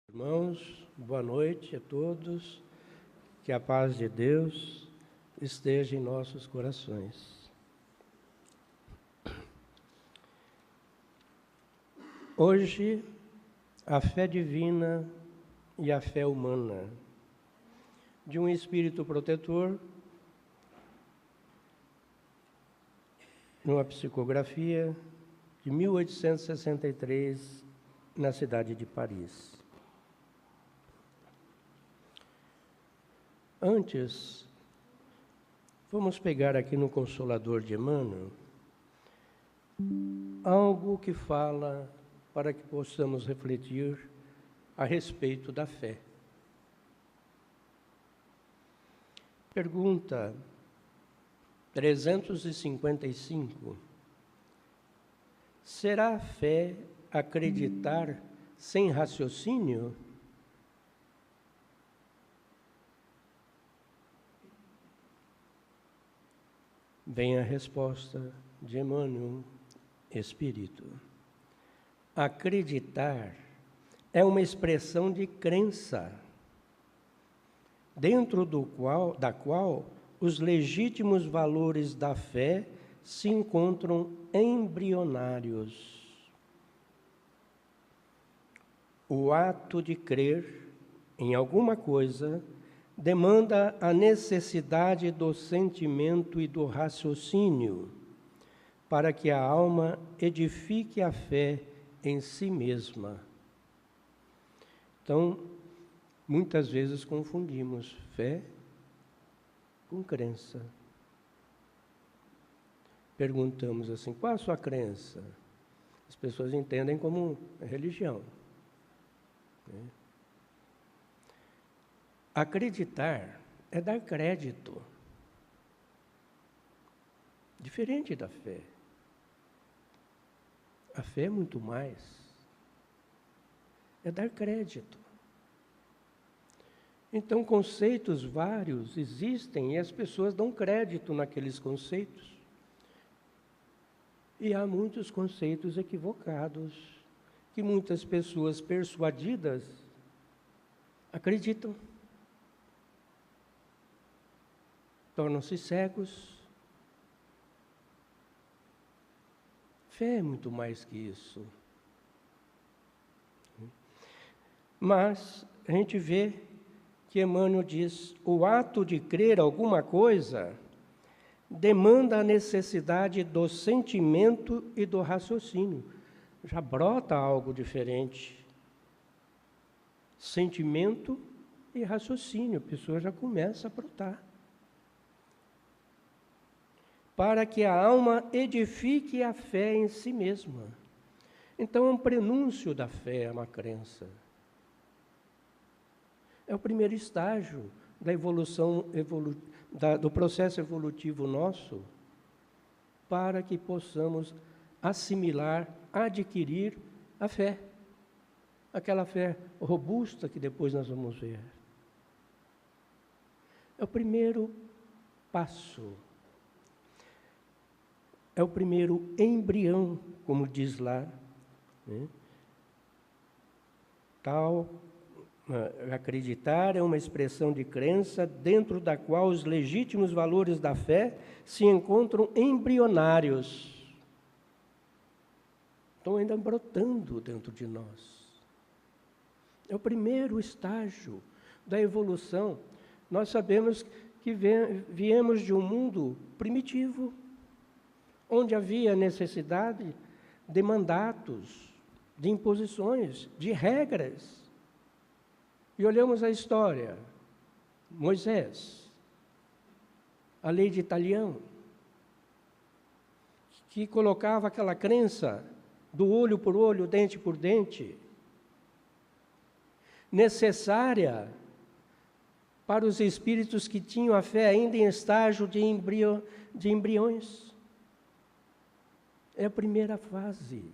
Irmãos, boa noite a todos, que a paz de Deus esteja em nossos corações. Hoje, a fé divina e a fé humana, de um espírito protetor, numa psicografia de 1863, na cidade de Paris. Antes, vamos pegar aqui no Consolador de Emmanuel algo que fala para que possamos refletir a respeito da fé. Pergunta 355. Será a fé acreditar sem raciocínio? Vem a resposta de Emmanuel, Espírito. Acreditar é uma expressão de crença, dentro da qual os legítimos valores da fé se encontram embrionários. O ato de crer em alguma coisa demanda a necessidade do sentimento e do raciocínio para que a alma edifique a fé em si mesma. Então, muitas vezes confundimos fé com crença. Perguntamos assim, qual a sua crença? As pessoas entendem como religião. Acreditar é dar crédito. Diferente da fé. A fé é muito mais. É dar crédito. Então, conceitos vários existem e as pessoas dão crédito naqueles conceitos. E há muitos conceitos equivocados que muitas pessoas persuadidas acreditam. Tornam-se cegos. Fé é muito mais que isso. Mas a gente vê que Emmanuel diz, o ato de crer alguma coisa demanda a necessidade do sentimento e do raciocínio. Já brota algo diferente. Sentimento e raciocínio, a pessoa já começa a brotar. Para que a alma edifique a fé em si mesma. Então, é um prenúncio da fé, é uma crença. É o primeiro estágio da evolução, do processo evolutivo nosso, para que possamos assimilar, adquirir a fé. Aquela fé robusta que depois nós vamos ver. É o primeiro passo. É o primeiro embrião, como diz lá. Acreditar é uma expressão de crença dentro da qual os legítimos valores da fé se encontram embrionários. Estão ainda brotando dentro de nós. É o primeiro estágio da evolução. Nós sabemos que viemos de um mundo primitivo, onde havia necessidade de mandatos, de imposições, de regras. E olhamos a história, Moisés, a lei de Italião, que colocava aquela crença do olho por olho, dente por dente, necessária para os espíritos que tinham a fé ainda em estágio de embriões. É a primeira fase.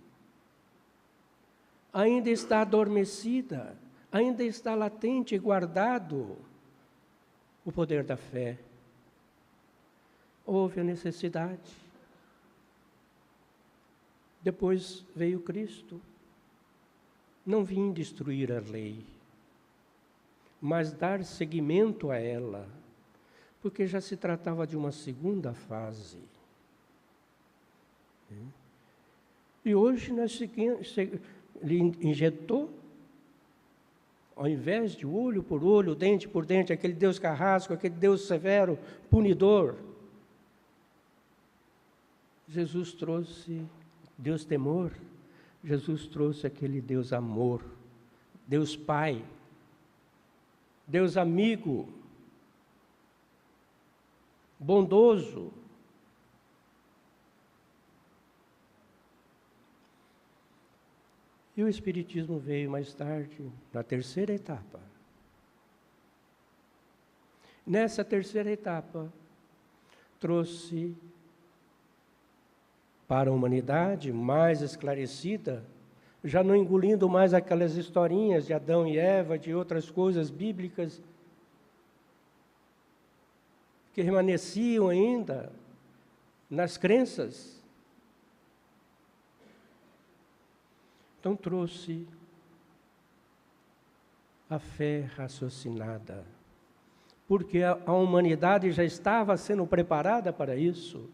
Ainda está adormecida, ainda está latente e guardado o poder da fé. Houve a necessidade. Depois veio Cristo. Não vim destruir a lei, mas dar seguimento a ela, porque já se tratava de uma segunda fase. E hoje nós seguimos, ele injetou, ao invés de olho por olho, dente por dente, aquele Deus carrasco, aquele Deus severo, punidor, Jesus trouxe Deus temor, Jesus trouxe aquele Deus amor, Deus Pai, Deus amigo, bondoso. E o Espiritismo veio mais tarde, na terceira etapa. Nessa terceira etapa, trouxe para a humanidade mais esclarecida, já não engolindo mais aquelas historinhas de Adão e Eva, de outras coisas bíblicas, que permaneciam ainda nas crenças. Então trouxe a fé raciocinada, porque a humanidade já estava sendo preparada para isso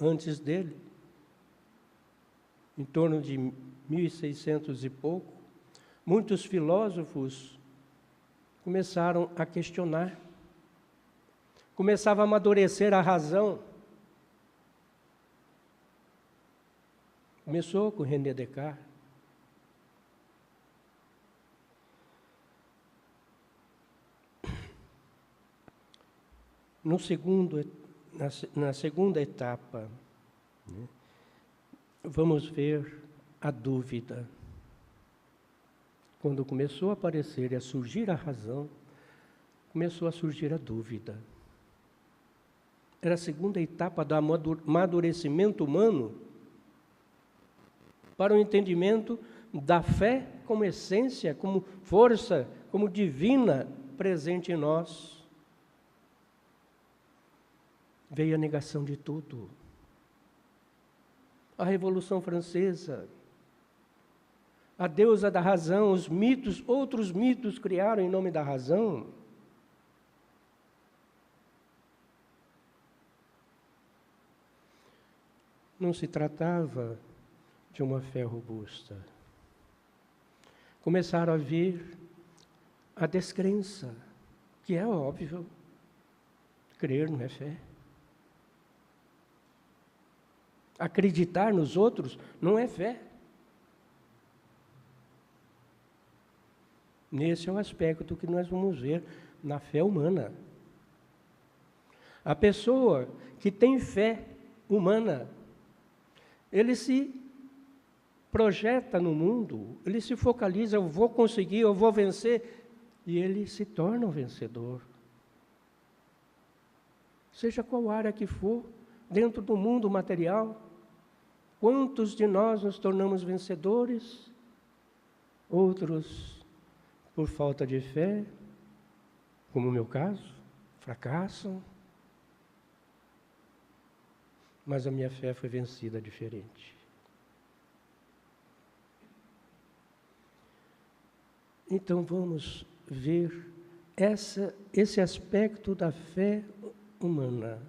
antes dele, em torno de 1600 e pouco. Muitos filósofos começaram a questionar, começava a amadurecer a razão. Começou com René Descartes. Na segunda etapa, né, vamos ver a dúvida. Quando começou a aparecer e a surgir a razão, começou a surgir a dúvida. Era a segunda etapa do amadurecimento humano para o entendimento da fé como essência, como força, como divina presente em nós. Veio a negação de tudo. A Revolução Francesa, a deusa da razão, os mitos, outros mitos criaram em nome da razão. Não se tratava de uma fé robusta. Começaram a vir a descrença, que é óbvio. Crer não é fé. Acreditar nos outros não é fé. Nesse é o aspecto que nós vamos ver na fé humana. A pessoa que tem fé humana, ele se projeta no mundo, ele se focaliza, eu vou conseguir, eu vou vencer, e ele se torna um vencedor. Seja qual área que for, dentro do mundo material, quantos de nós nos tornamos vencedores? Outros, por falta de fé, como o meu caso, fracassam. Mas a minha fé foi vencida diferente. Então vamos ver esse aspecto da fé humana.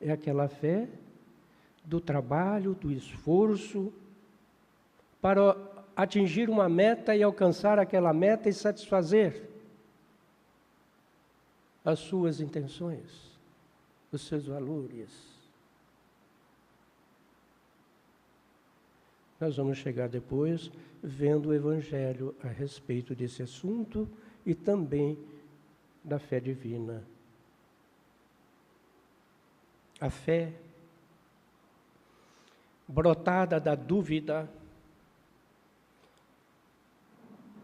É aquela fé do trabalho, do esforço, para atingir uma meta e alcançar aquela meta e satisfazer as suas intenções, os seus valores. Nós vamos chegar depois vendo o Evangelho a respeito desse assunto e também da fé divina. A fé brotada da dúvida,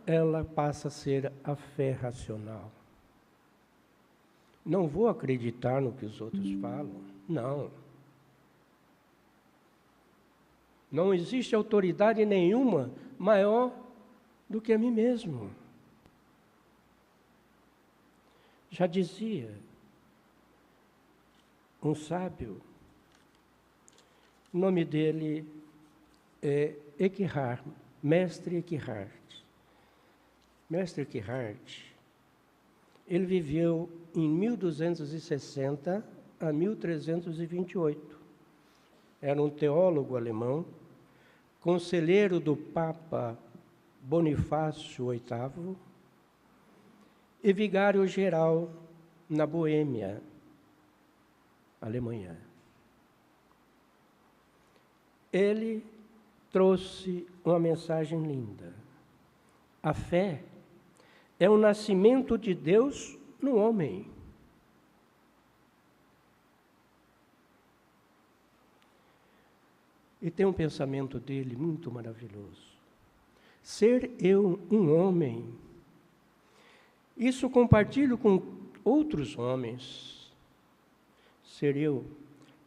ela passa a ser a fé racional. Não vou acreditar no que os outros falam, não. Não existe autoridade nenhuma maior do que a mim mesmo. Já dizia um sábio, o nome dele é Eckhart, mestre Eckhart. Mestre Eckhart, ele viveu em 1260 a 1328. Era um teólogo alemão, conselheiro do Papa Bonifácio VIII e vigário-geral na Boêmia, Alemanha. Ele trouxe uma mensagem linda. A fé é o nascimento de Deus no homem. E tem um pensamento dele muito maravilhoso. Ser eu um homem, isso compartilho com outros homens. Ser eu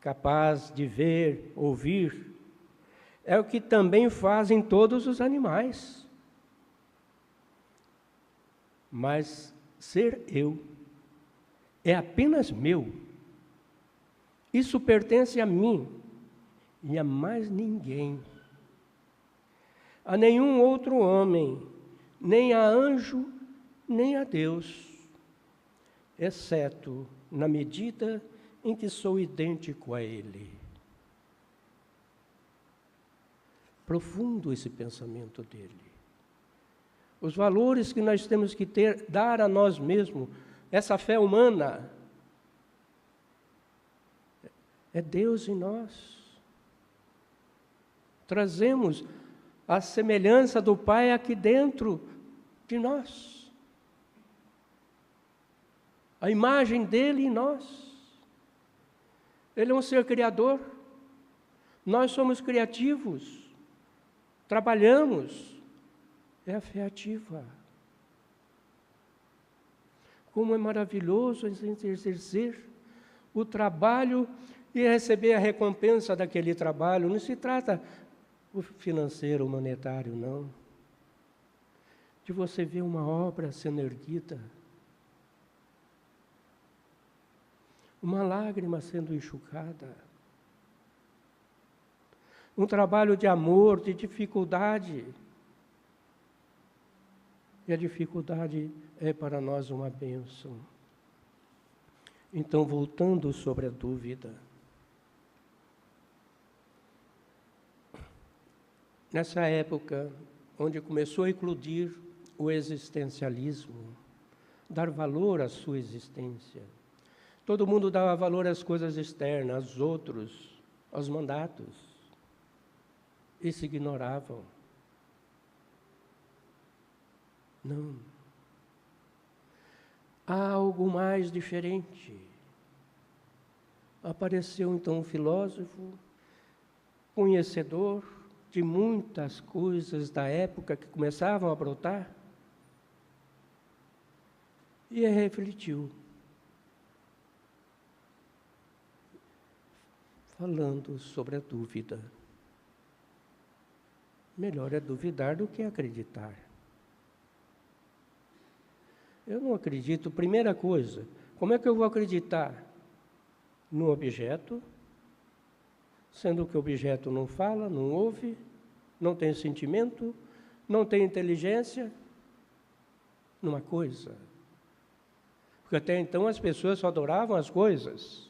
capaz de ver, ouvir, é o que também fazem todos os animais. Mas ser eu é apenas meu. Isso pertence a mim e a mais ninguém. A nenhum outro homem, nem a anjo, nem a Deus, exceto na medida em que sou idêntico a Ele. Profundo esse pensamento dele. Os valores que nós temos que dar a nós mesmos, essa fé humana, é Deus em nós. Trazemos a semelhança do Pai aqui dentro de nós. A imagem dele em nós. Ele é um ser criador. Nós somos criativos. Trabalhamos. É a fé ativa. Como é maravilhoso exercer o trabalho e receber a recompensa daquele trabalho. Não se trata do financeiro, monetário, não. De você ver uma obra sendo erguida. Uma lágrima sendo enxugada. Um trabalho de amor, de dificuldade. E a dificuldade é para nós uma bênção. Então, voltando sobre a dúvida. Nessa época, onde começou a eclodir o existencialismo, dar valor à sua existência. Todo mundo dava valor às coisas externas, aos outros, aos mandatos. E se ignoravam. Não. Há algo mais diferente. Apareceu então um filósofo, conhecedor de muitas coisas da época que começavam a brotar, e refletiu, falando sobre a dúvida. Melhor é duvidar do que acreditar. Eu não acredito. Primeira coisa, como é que eu vou acreditar no objeto, sendo que o objeto não fala, não ouve, não tem sentimento, não tem inteligência? Numa coisa. Porque até então as pessoas só adoravam as coisas.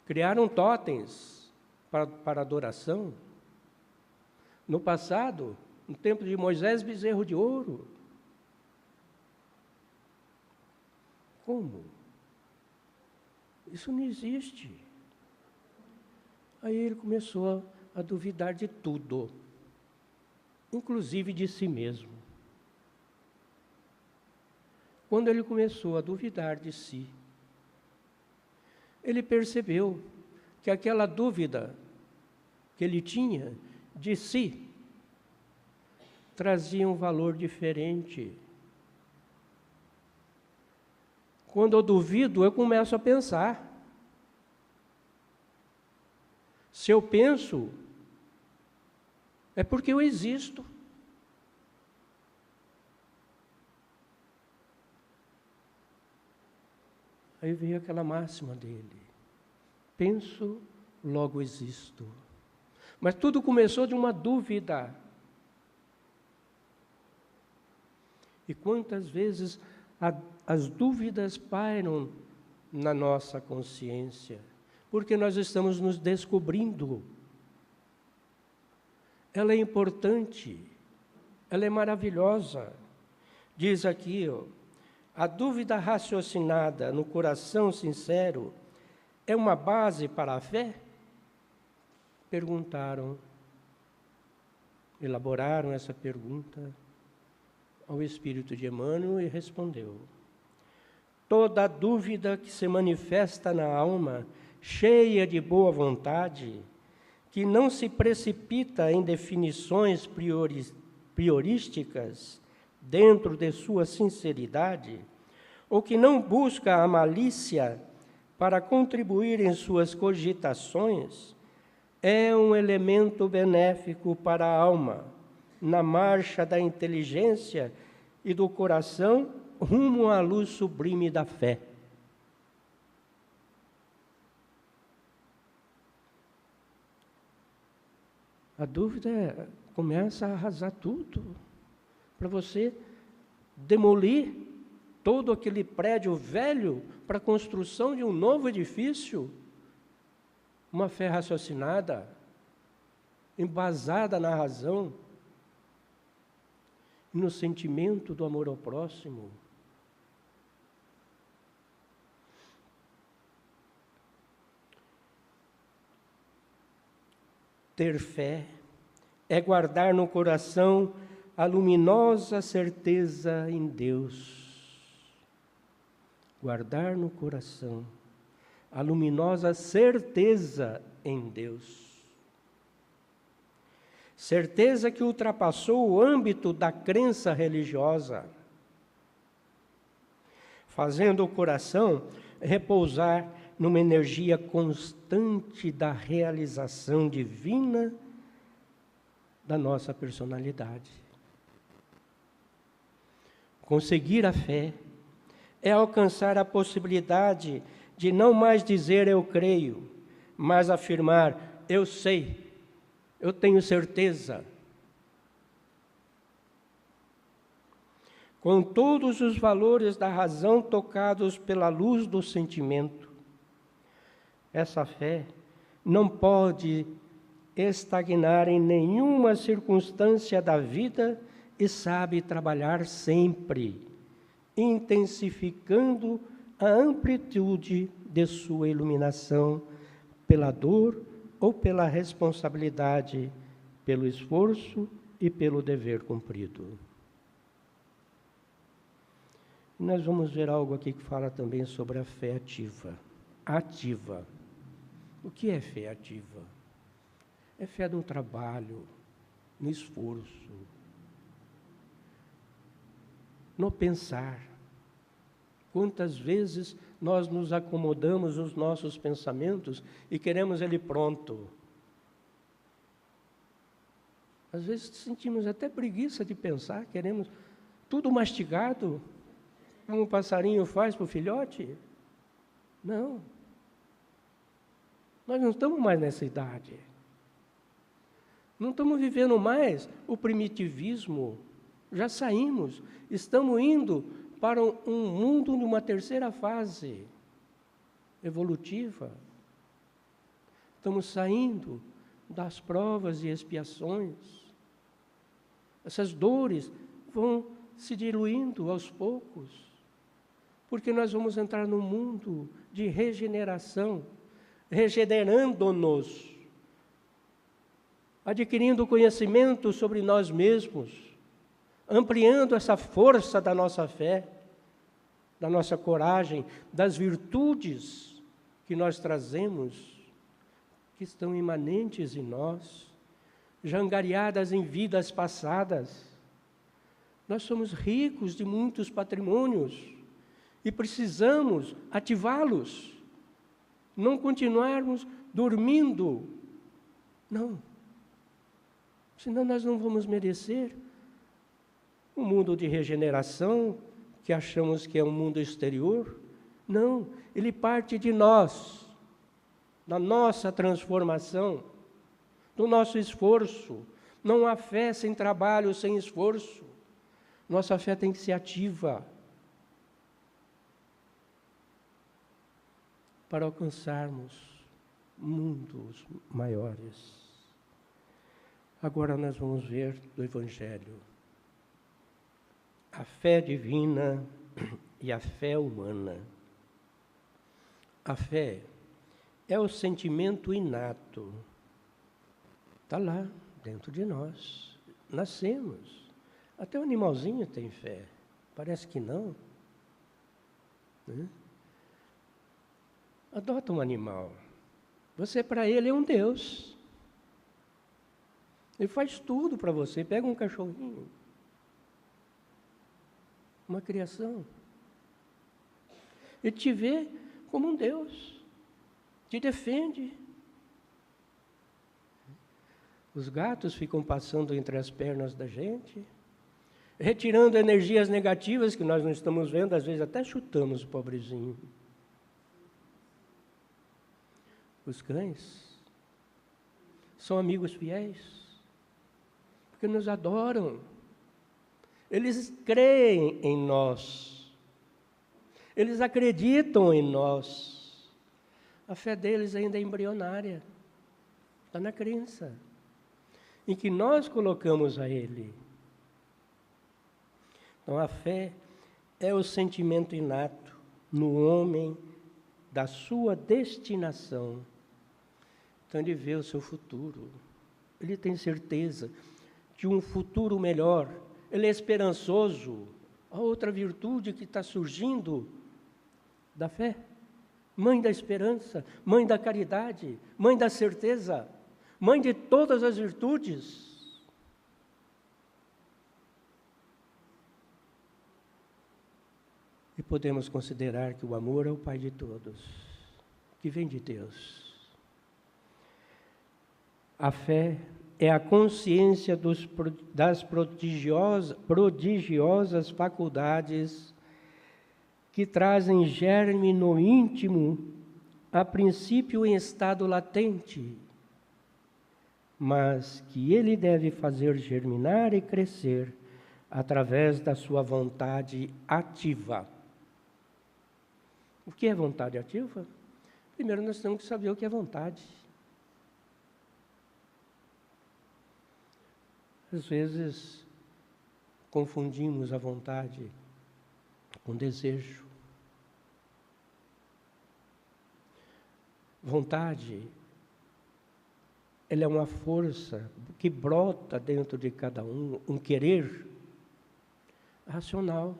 Criaram totens para adoração. No passado, no tempo de Moisés, bezerro de ouro. Como? Isso não existe. Aí ele começou a duvidar de tudo, inclusive de si mesmo. Quando ele começou a duvidar de si, ele percebeu que aquela dúvida que ele tinha de si trazia um valor diferente. Quando eu duvido, eu começo a pensar. Se eu penso, é porque eu existo. Aí veio aquela máxima dele. Penso, logo existo. Mas tudo começou de uma dúvida. E quantas vezes as dúvidas pairam na nossa consciência, porque nós estamos nos descobrindo. Ela é importante, ela é maravilhosa. Diz aqui, a dúvida raciocinada no coração sincero é uma base para a fé? Perguntaram, elaboraram essa pergunta ao Espírito de Emmanuel e respondeu: toda dúvida que se manifesta na alma, cheia de boa vontade, que não se precipita em definições priorísticas dentro de sua sinceridade, ou que não busca a malícia para contribuir em suas cogitações, é um elemento benéfico para a alma, na marcha da inteligência e do coração rumo à luz sublime da fé. A dúvida começa a arrasar tudo, para você demolir todo aquele prédio velho para a construção de um novo edifício. Uma fé raciocinada, embasada na razão, no sentimento do amor ao próximo. Ter fé é guardar no coração a luminosa certeza em Deus. Guardar no coração a luminosa certeza em Deus. Certeza que ultrapassou o âmbito da crença religiosa, fazendo o coração repousar numa energia constante da realização divina da nossa personalidade. Conseguir a fé é alcançar a possibilidade de não mais dizer eu creio, mas afirmar eu sei, eu tenho certeza. Com todos os valores da razão tocados pela luz do sentimento, essa fé não pode estagnar em nenhuma circunstância da vida e sabe trabalhar sempre, intensificando a amplitude de sua iluminação pela dor ou pela responsabilidade, pelo esforço e pelo dever cumprido. Nós vamos ver algo aqui que fala também sobre a fé ativa. Ativa. O que é fé ativa? É fé no trabalho, no esforço, no pensar. Quantas vezes nós nos acomodamos nos nossos pensamentos e queremos ele pronto? Às vezes sentimos até preguiça de pensar, queremos tudo mastigado, como um passarinho faz para o filhote. Não. Nós não estamos mais nessa idade. Não estamos vivendo mais o primitivismo. Já saímos. Estamos indo para um mundo de uma terceira fase evolutiva. Estamos saindo das provas e expiações. Essas dores vão se diluindo aos poucos, porque nós vamos entrar num mundo de regeneração, regenerando-nos, adquirindo conhecimento sobre nós mesmos, ampliando essa força da nossa fé, da nossa coragem, das virtudes que nós trazemos, que estão imanentes em nós, já angariadas em vidas passadas. Nós somos ricos de muitos patrimônios e precisamos ativá-los. Não continuarmos dormindo. Não. Senão nós não vamos merecer um mundo de regeneração que achamos que é um mundo exterior. Não, ele parte de nós, da nossa transformação, do nosso esforço. Não há fé sem trabalho, sem esforço. Nossa fé tem que ser ativa para alcançarmos mundos maiores. Agora nós vamos ver do Evangelho a fé divina e a fé humana. A fé é o sentimento inato. Está lá, dentro de nós. Nascemos. Até o animalzinho tem fé. Parece que não. Né? Adota um animal. Você, para ele, é um Deus. Ele faz tudo para você. Pega um cachorrinho. Uma criação. Ele te vê como um Deus. Te defende. Os gatos ficam passando entre as pernas da gente, retirando energias negativas que nós não estamos vendo, às vezes até chutamos o pobrezinho. Os cães são amigos fiéis, porque nos adoram. Eles creem em nós. Eles acreditam em nós. A fé deles ainda é embrionária. Está na crença em que nós colocamos a Ele. Então, a fé é o sentimento inato no homem da sua destinação. Então, ele vê o seu futuro. Ele tem certeza de um futuro melhor. Ele é esperançoso. A outra virtude que está surgindo da fé. Mãe da esperança, mãe da caridade, mãe da certeza, mãe de todas as virtudes. E podemos considerar que o amor é o pai de todos, que vem de Deus. A fé é a consciência das prodigiosas faculdades que trazem germe no íntimo, a princípio em estado latente, mas que ele deve fazer germinar e crescer através da sua vontade ativa. O que é vontade ativa? Primeiro nós temos que saber o que é vontade. Às vezes confundimos a vontade com desejo. Vontade, ela é uma força que brota dentro de cada um querer racional,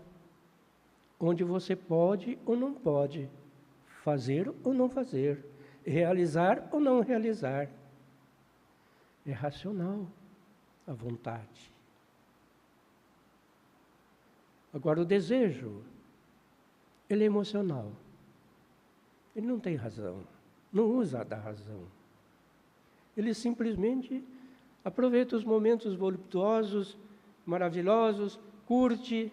onde você pode ou não pode, fazer ou não fazer, realizar ou não realizar. É racional a vontade. Agora, o desejo, ele é emocional. Ele não tem razão, não usa da razão. Ele simplesmente aproveita os momentos voluptuosos, maravilhosos, curte,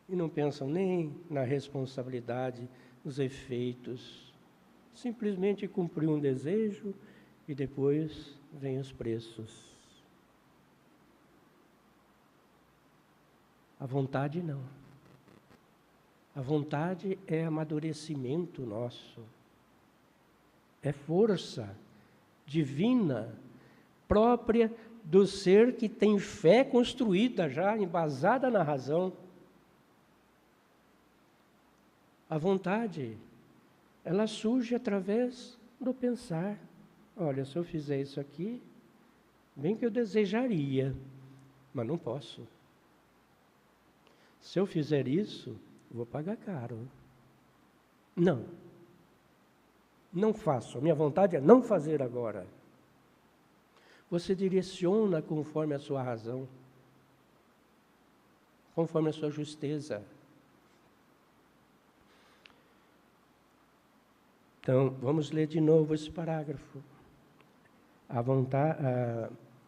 e não pensa nem na responsabilidade, nos efeitos. Simplesmente cumpriu um desejo e depois vem os preços. A vontade não. A vontade é amadurecimento nosso. É força divina, própria do ser que tem fé construída já, embasada na razão. A vontade, ela surge através do pensar. Olha, se eu fizer isso aqui, bem que eu desejaria, mas não posso. Se eu fizer isso, vou pagar caro. Não. Não faço. A minha vontade é não fazer agora. Você direciona conforme a sua razão, conforme a sua justeza. Então, vamos ler de novo esse parágrafo.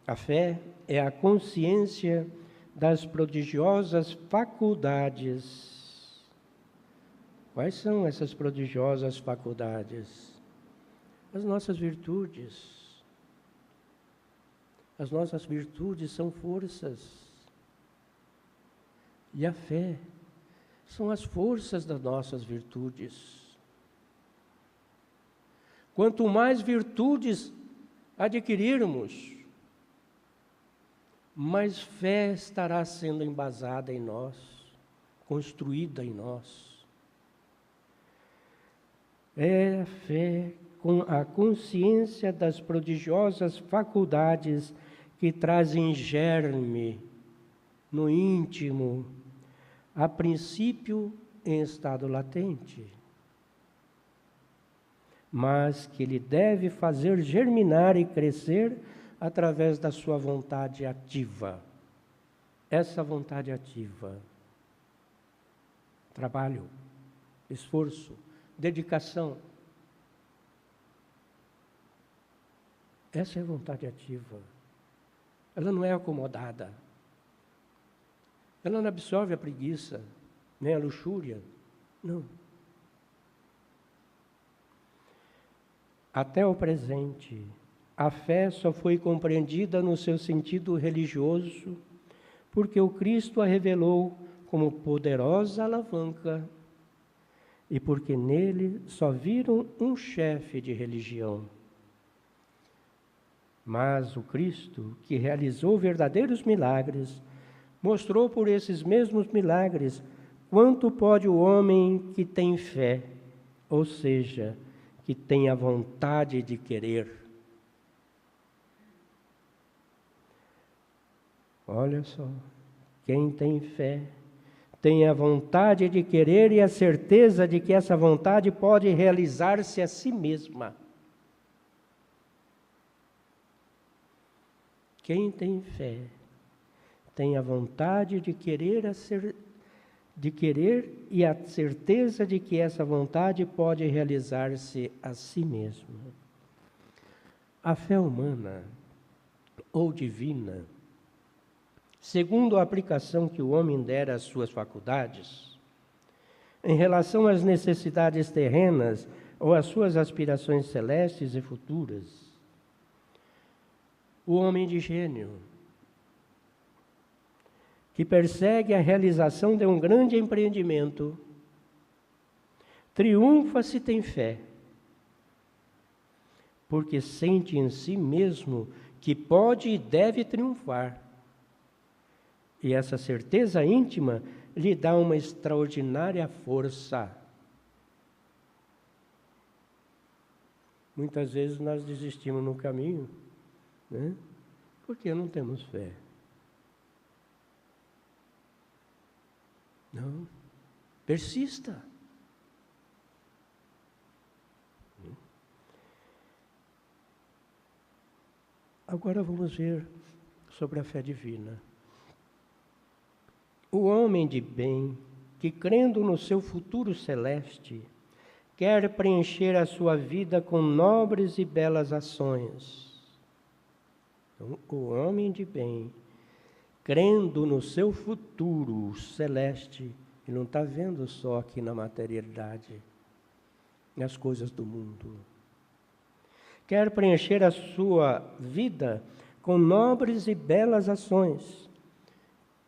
A fé é a consciência das prodigiosas faculdades. Quais são essas prodigiosas faculdades? As nossas virtudes. As nossas virtudes são forças. e a fé são as forças das nossas virtudes. Quanto mais virtudes adquirirmos, mais fé estará sendo embasada em nós, construída em nós. É a fé com a consciência das prodigiosas faculdades que trazem germe no íntimo, a princípio em estado latente, mas que ele deve fazer germinar e crescer através da sua vontade ativa. Essa vontade ativa, trabalho, esforço, dedicação. Essa é a vontade ativa. Ela não é acomodada. Ela não absorve a preguiça, nem a luxúria. Não. Até o presente, a fé só foi compreendida no seu sentido religioso porque o Cristo a revelou como poderosa alavanca e porque nele só viram um chefe de religião. Mas o Cristo, que realizou verdadeiros milagres, mostrou por esses mesmos milagres quanto pode o homem que tem fé, ou seja, que tem a vontade de querer. Olha só, quem tem fé tem a vontade de querer e a certeza de que essa vontade pode realizar-se a si mesma. Quem tem fé tem a vontade de querer e a certeza de que essa vontade pode realizar-se a si mesma. A fé humana ou divina, segundo a aplicação que o homem dera às suas faculdades, em relação às necessidades terrenas ou às suas aspirações celestes e futuras, o homem de gênio, que persegue a realização de um grande empreendimento, triunfa se tem fé, porque sente em si mesmo que pode e deve triunfar. E essa certeza íntima lhe dá uma extraordinária força. Muitas vezes nós desistimos no caminho, né? Porque não temos fé. Não, persista. Agora vamos ver sobre a fé divina. O homem de bem, que crendo no seu futuro celeste, quer preencher a sua vida com nobres e belas ações. Então, o homem de bem, crendo no seu futuro celeste, ele não está vendo só aqui na materialidade, nas coisas do mundo. Quer preencher a sua vida com nobres e belas ações.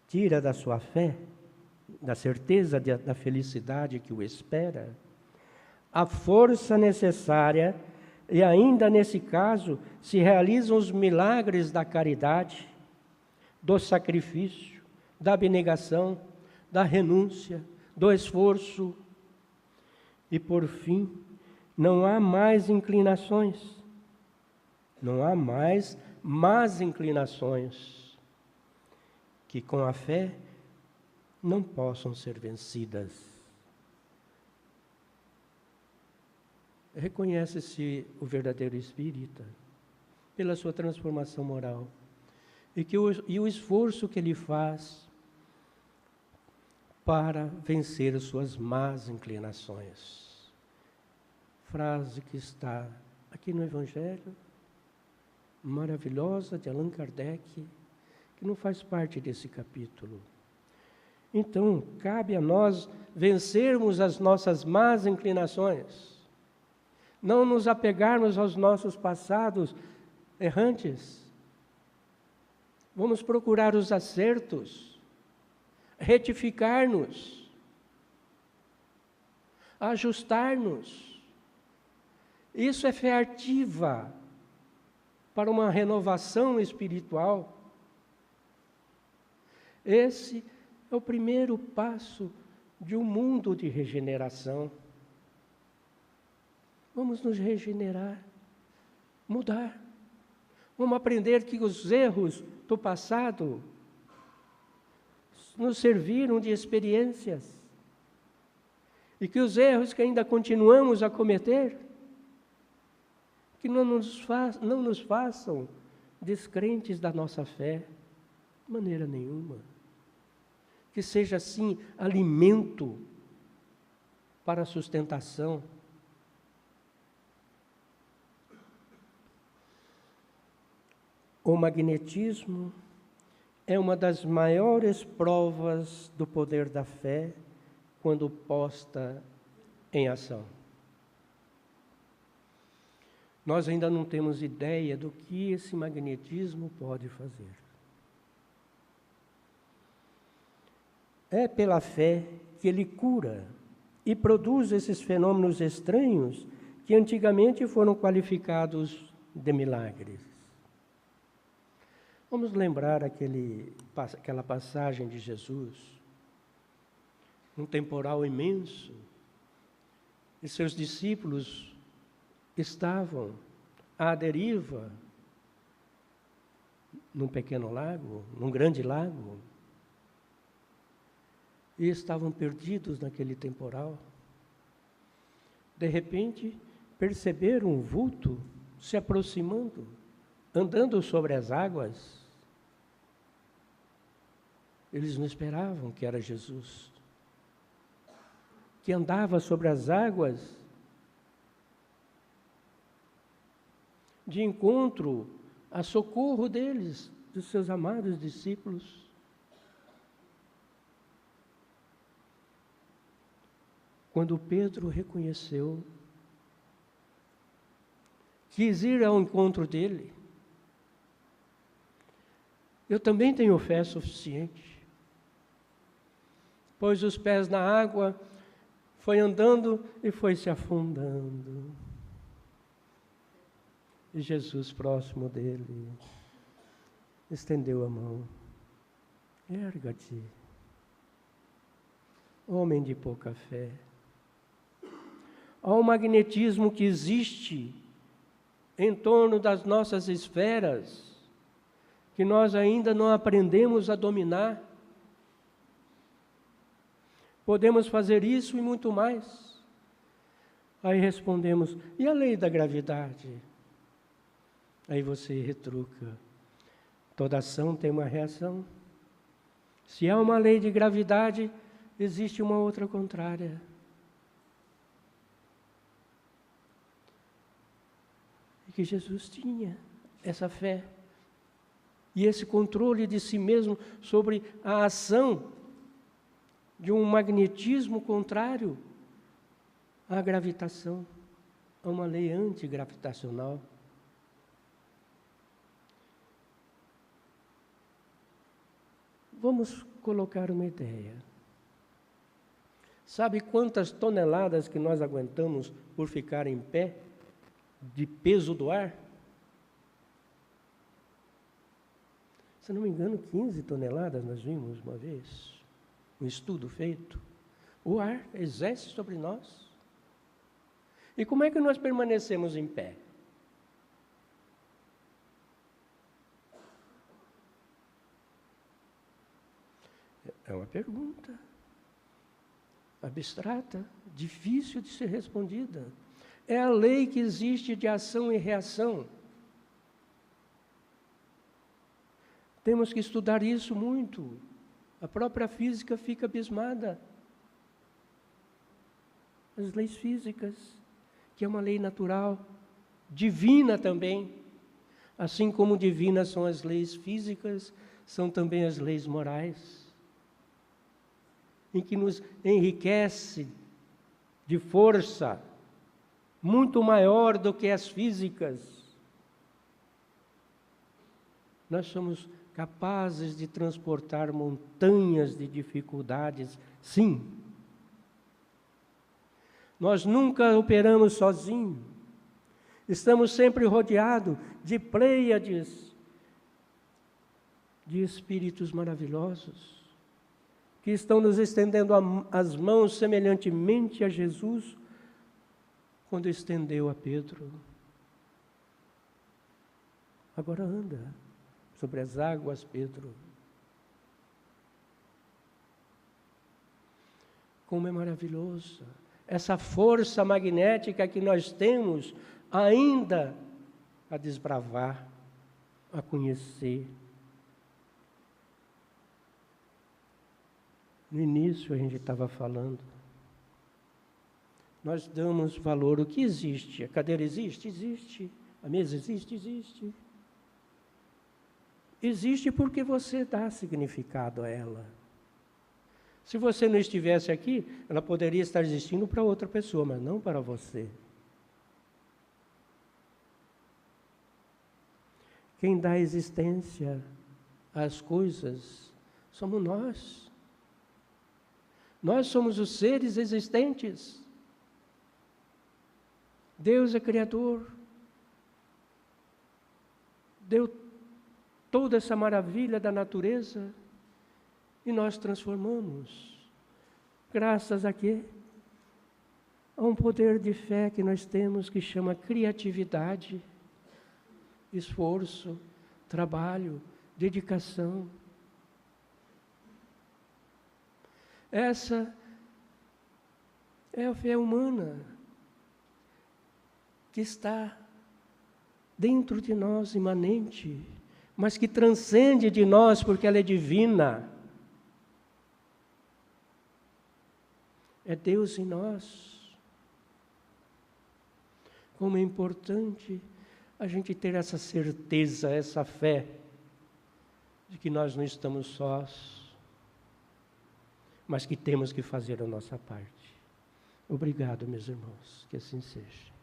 Tira da sua fé, da certeza da felicidade que o espera, a força necessária, e ainda nesse caso se realizam os milagres da caridade, do sacrifício, da abnegação, da renúncia, do esforço. E por fim, não há mais inclinações, não há mais más inclinações que com a fé não possam ser vencidas. Reconhece-se o verdadeiro espírita pela sua transformação moral e o esforço que ele faz para vencer as suas más inclinações. Frase que está aqui no Evangelho, maravilhosa, de Allan Kardec, que não faz parte desse capítulo. Então, cabe a nós vencermos as nossas más inclinações, não nos apegarmos aos nossos passados errantes. Vamos procurar os acertos, retificar-nos, ajustar-nos. Isso é fé ativa para uma renovação espiritual. Esse é o primeiro passo de um mundo de regeneração. Vamos nos regenerar, mudar. Vamos aprender que os erros do passado nos serviram de experiências. E que os erros que ainda continuamos a cometer, que não nos façam descrentes da nossa fé, de maneira nenhuma. Que seja, assim, alimento para a sustentação. O magnetismo é uma das maiores provas do poder da fé quando posta em ação. Nós ainda não temos ideia do que esse magnetismo pode fazer. É pela fé que ele cura e produz esses fenômenos estranhos que antigamente foram qualificados de milagres. Vamos lembrar aquela passagem de Jesus, um temporal imenso, e seus discípulos estavam à deriva, num pequeno lago, num grande lago, e estavam perdidos naquele temporal. De repente, perceberam um vulto se aproximando, andando sobre as águas. Eles não esperavam que era Jesus, que andava sobre as águas, de encontro a socorro deles, dos seus amados discípulos. Quando Pedro reconheceu, quis ir ao encontro dele. Eu também tenho fé suficiente. Pôs os pés na água, foi andando e foi se afundando. E Jesus, próximo dele, estendeu a mão. Erga-te, homem de pouca fé. Há um magnetismo que existe em torno das nossas esferas, que nós ainda não aprendemos a dominar. Podemos fazer isso e muito mais. Aí respondemos, e a lei da gravidade? Aí você retruca, toda ação tem uma reação. Se há uma lei de gravidade, existe uma outra contrária. E que Jesus tinha essa fé e esse controle de si mesmo sobre a ação de um magnetismo contrário à gravitação, a uma lei antigravitacional. Vamos colocar uma ideia. Sabe quantas toneladas que nós aguentamos por ficar em pé, de peso do ar? Se não me engano, 15 toneladas nós vimos uma vez, um estudo feito. O ar exerce sobre nós. E como é que nós permanecemos em pé? É uma pergunta abstrata, difícil de ser respondida. É a lei que existe de ação e reação. Temos que estudar isso muito. A própria física fica abismada. As leis físicas, que é uma lei natural, divina também. Assim como divinas são as leis físicas, são também as leis morais, em que nos enriquece de força muito maior do que as físicas. Nós somos capazes de transportar montanhas de dificuldades, sim. Nós nunca operamos sozinhos. Estamos sempre rodeados de pleiades de espíritos maravilhosos, que estão nos estendendo as mãos semelhantemente a Jesus, quando estendeu a Pedro. Agora anda sobre as águas, Pedro. Como é maravilhoso essa força magnética que nós temos ainda a desbravar, a conhecer. No início a gente estava falando, nós damos valor ao que existe. A cadeira existe? Existe. A mesa existe? Existe. Existe porque você dá significado a ela. Se você não estivesse aqui, ela poderia estar existindo para outra pessoa, mas não para você. Quem dá existência às coisas somos nós. Nós somos os seres existentes. Deus é Criador. Deu toda essa maravilha da natureza e nós transformamos. Graças a quê? A um poder de fé que nós temos que chama criatividade, esforço, trabalho, dedicação. Essa é a fé humana que está dentro de nós, imanente, mas que transcende de nós porque ela é divina. É Deus em nós. Como é importante a gente ter essa certeza, essa fé, de que nós não estamos sós, mas que temos que fazer a nossa parte. Obrigado, meus irmãos, que assim seja.